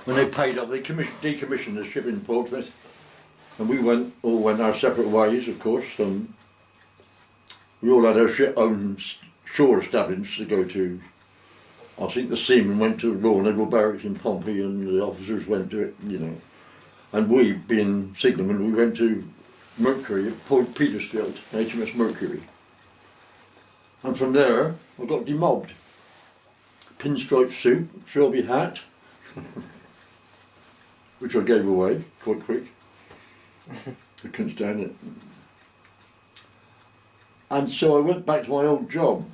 when they paid up, they decommissioned the ship in Portsmouth, and we all went our separate ways, of course. We all had our own shore establishments to go to. I think the seamen went to Royal Naval Barracks in Pompey, and the officers went to it, you know. And we, being signalmen, we went to Mercury at Point Petersfield, HMS Mercury. And from there, I got demobbed. Pinstripe suit, Shelby hat, which I gave away quite quick. I couldn't stand it. And so I went back to my old job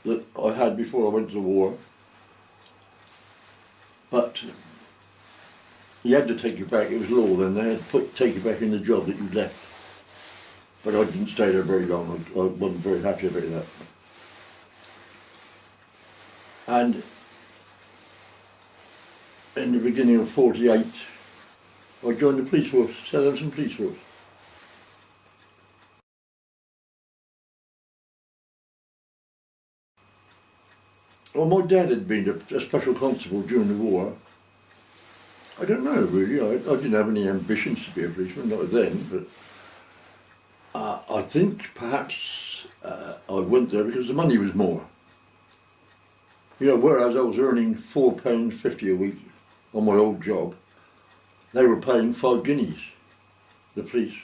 that I had before I went to the war. But you had to take you back, it was law then, they had to take you back in the job that you left. But I didn't stay there very long, I wasn't very happy about that. And in the beginning of '48, I joined the police force, Southampton Police Force. Well, my dad had been a special constable during the war. I don't know really, I didn't have any ambitions to be a policeman, not then, but I think perhaps I went there because the money was more. You know, whereas I was earning £4.50 a week on my old job, they were paying 5 guineas, the police.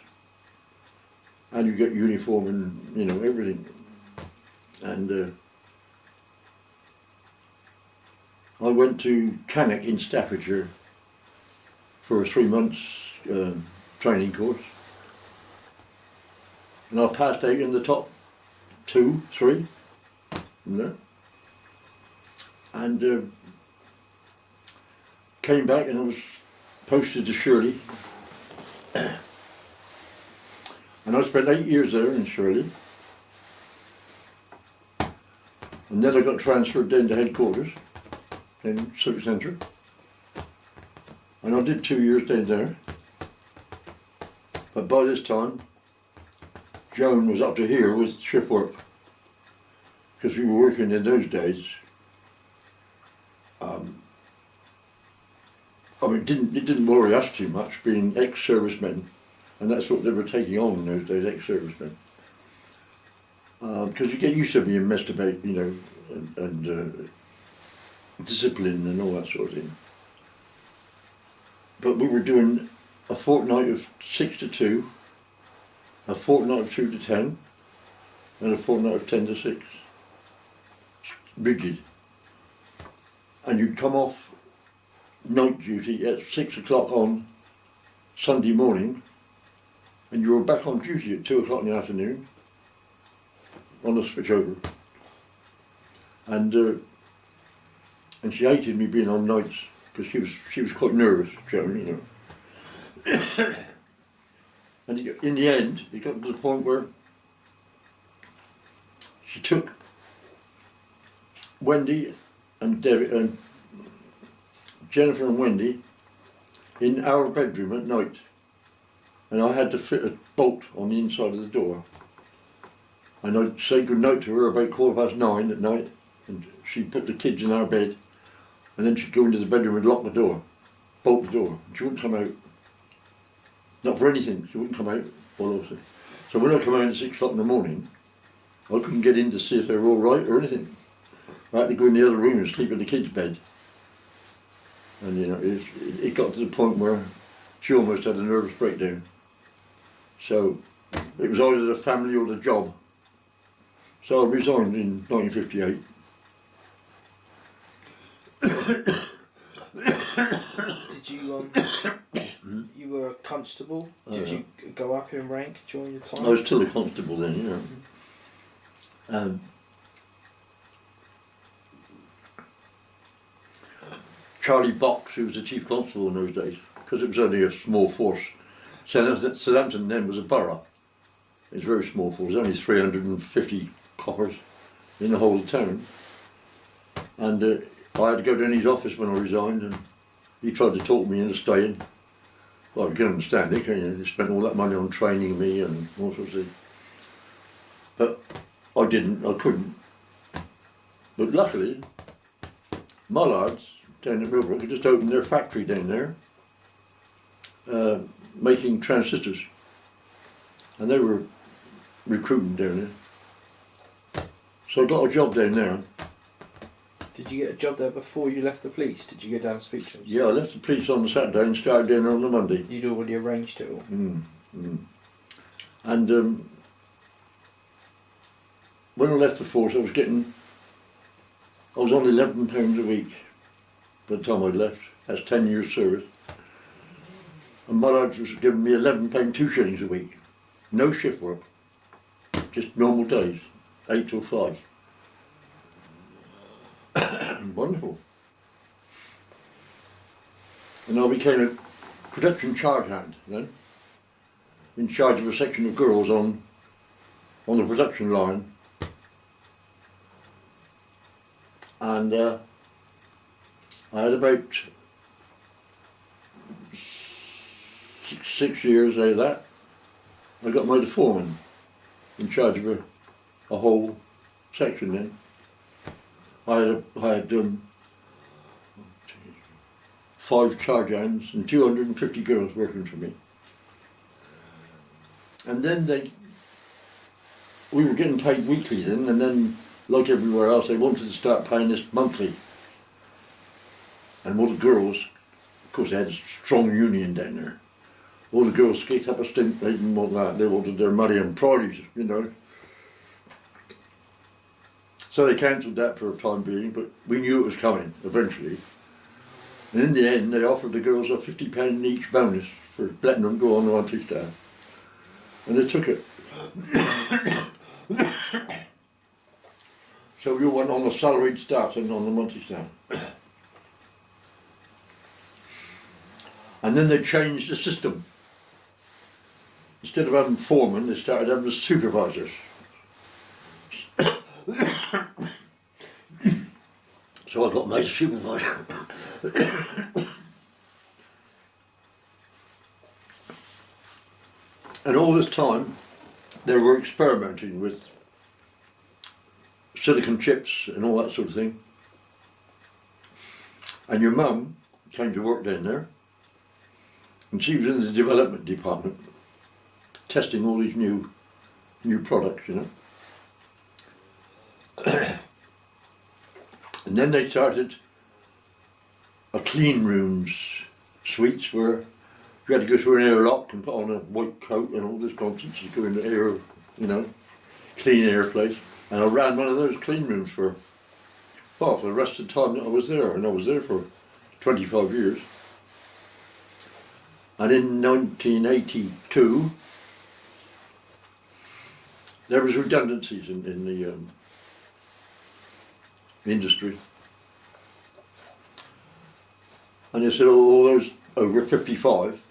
And you get uniform and, you know, everything. And I went to Cannock in Staffordshire for a 3 months training course. And I passed out in the top 2, 3, you know. And came back and I was posted to Shirley. And I spent 8 years there in Shirley. And then I got transferred down to headquarters in City Centre. And I did 2 years down there. But by this time, Joan was up to here with shift work. Because we were working in those days. I mean, it didn't worry us too much, being ex-servicemen, and that's what they were taking on in those days, ex-servicemen. Because you get used to being messed about, you know, and discipline and all that sort of thing. But we were doing a fortnight of 6 to 2, a fortnight of 2 to 10, and a fortnight of 10 to 6. Rigid. And you'd come off night duty at 6 o'clock on Sunday morning, and you were back on duty at 2 o'clock in the afternoon on the switchover. And she hated me being on nights because she was quite nervous, Joan, you know. And in the end, it got to the point where she took Wendy and Jennifer and Wendy in our bedroom at night, and I had to fit a bolt on the inside of the door, and I'd say good night to her about 9:15 at night, and she'd put the kids in our bed, and then she'd go into the bedroom and lock the door, bolt the door, and she wouldn't come out. Not for anything, she wouldn't come out. So when I come out at 6 o'clock in the morning, I couldn't get in to see if they were all right or anything. I had to go in the other room and sleep in the kids' bed. And you know, it got to the point where she almost had a nervous breakdown. So it was either the family or the job. So I resigned in 1958. Did you you were a constable? Did you go up in rank during your time? I was still a constable then, you know. Charlie Box, who was the chief constable in those days, because it was only a small force. Southampton then was a borough. It was a very small force, only 350 coppers in the whole town. And I had to go down his office when I resigned, and he tried to talk me into staying. Well, you can understand it, can you? He spent all that money on training me and all sorts of things. But I couldn't. But luckily, Mullards, down at Millbrook had just opened their factory down there, making transistors, and they were recruiting down there. So I got a job down there. Did you get a job there before you left the police? Did you go down and speak to them? Yeah, I left the police on the Saturday and started down there on the Monday. You'd already arranged it all. And when I left the force, I was on £11 a week by the time I left. That's 10 years service. And my lad was giving me £11, 2 shillings a week. No shift work. Just normal days, 8 till 5. Wonderful. And I became a production charge hand then, in charge of a section of girls on the production line. And I had about 6 years out of that. I got made a foreman in charge of a whole section then. I had 5 charge hands and 250 girls working for me. And then we were getting paid weekly then, and then like everywhere else they wanted to start paying us monthly. And all the girls, of course they had a strong union down there, all the girls skate up a stint, they didn't want that, they wanted their money and priorities, you know. So they cancelled that for a time being, but we knew it was coming eventually. And in the end they offered the girls a £50 each bonus for letting them go on the monthly staff. And they took it. So we all went on the salaried staff and on the monthly staff. And then they changed the system. Instead of having foremen, they started having the supervisors. So I got made a supervisor. And all this time, they were experimenting with silicon chips and all that sort of thing. And your mum came to work down there, and she was in the development department, testing all these new products, you know. And then they started a clean rooms suites where you had to go through an airlock and put on a white coat and all this nonsense to go in the air, you know, clean air place. And I ran one of those clean rooms for the rest of the time that I was there, and I was there for 25 years. And in 1982, there was redundancies in the industry. And they said all those over 55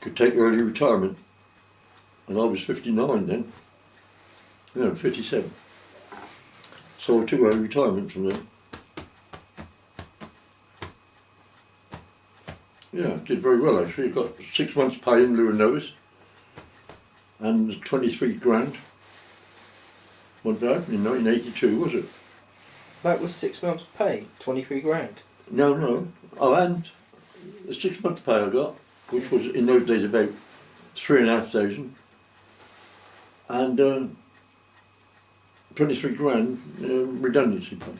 could take early retirement. And I was 59 then. No, 57. So I took early retirement from them. Yeah, did very well actually. Got 6 months pay in lieu of notice. And 23 grand. Wasn't bad in 1982, was it? That was 6 months' pay, 23 grand. No. Oh, and the 6 months pay I got, which was in those days about 3,500, and 23 grand redundancy pay.